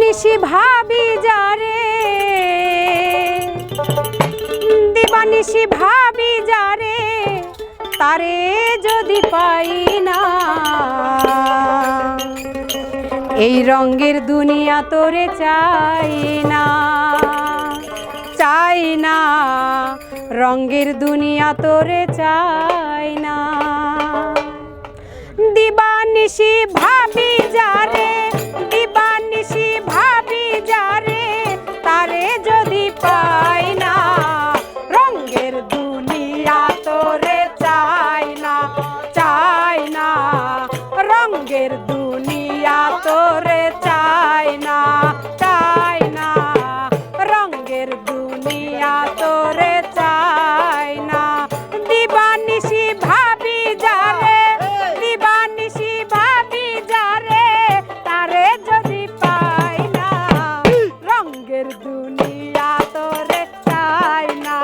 দিবানিশি ভাবি যারে, দিবানিশি ভাবি যারে, তারে যদি পাই না, এই রঙের দুনিয়া তোরে চাই না, চাই না, রঙের দুনিয়া তোরে চাই না। দিবানিশি ভাবি যারে, দিবানিশি ভাবি যারে, তারে যদি পাই না, রঙের দুনিয়া তোরে চাই না, চাই না, রঙের দুনিয়া তোরে চাই না, চাই না, রঙের দুনিয়া তোরে চাই না। দিবানিশি ভাবি যারে, দিবানিশি ভাবি যারে, তারে যদি পাই না, রঙের দুনিয়া তোরে চাই না,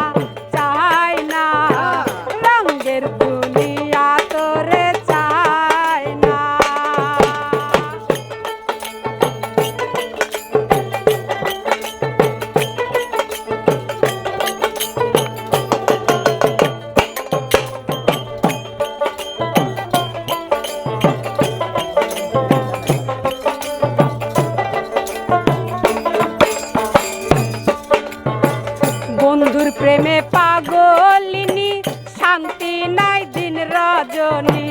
চাই না, রঙের দুনিয়া তোরে চাই না। বন্ধুর প্রেমে পাগলিনী, শান্তি নাই দিন রজনী,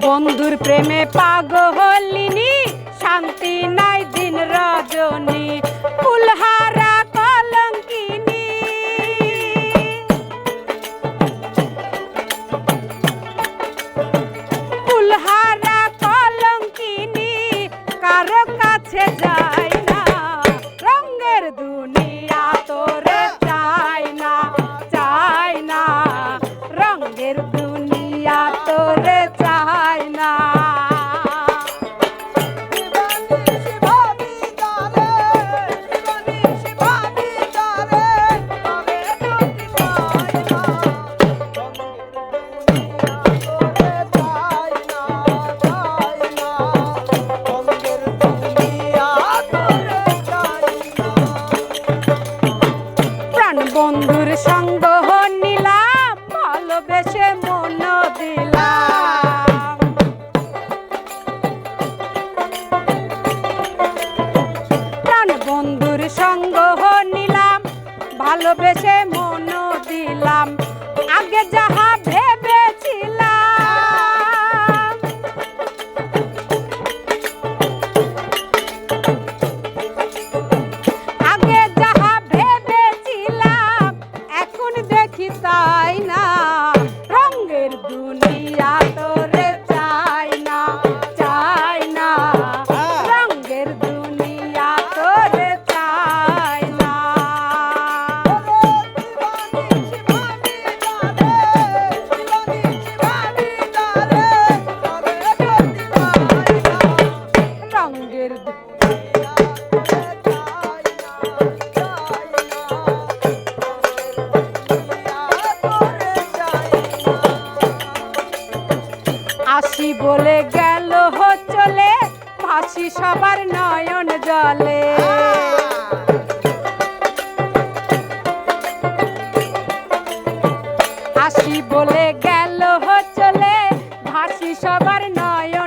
বন্ধুর প্রেমে পাগলিনী, শান্তি নাই দিন রজনী, ফুলহারা কলঙ্কিনী, ফুলহারা কলঙ্কিনী, কারো কাছে যাই না, রঙের দুনিয়া তোরে চাই না, চাই না, রঙের দুনিয়া তোরে চাই না। বন্ধুর সঙ্গ নিলাম, ভালোবেসে মন দিলাম, প্রাণ বন্ধুর সঙ্গ নিলাম, ভালোবেসে মন দিলাম, আগে যাহা ভেবেছিলাম, আগে যাহা ভেবেছিলাম, এখন দেখি তাই না, রঙের দুনিয়া তোরে চাই না, চাই না, রঙের দুনিয়া তোরে চাই না। রঙের আসি বলে গেল চলে, ভাসি সবার নয়ন জলে, আসি বলে গেল চলে, ভাসি সবার নয়ন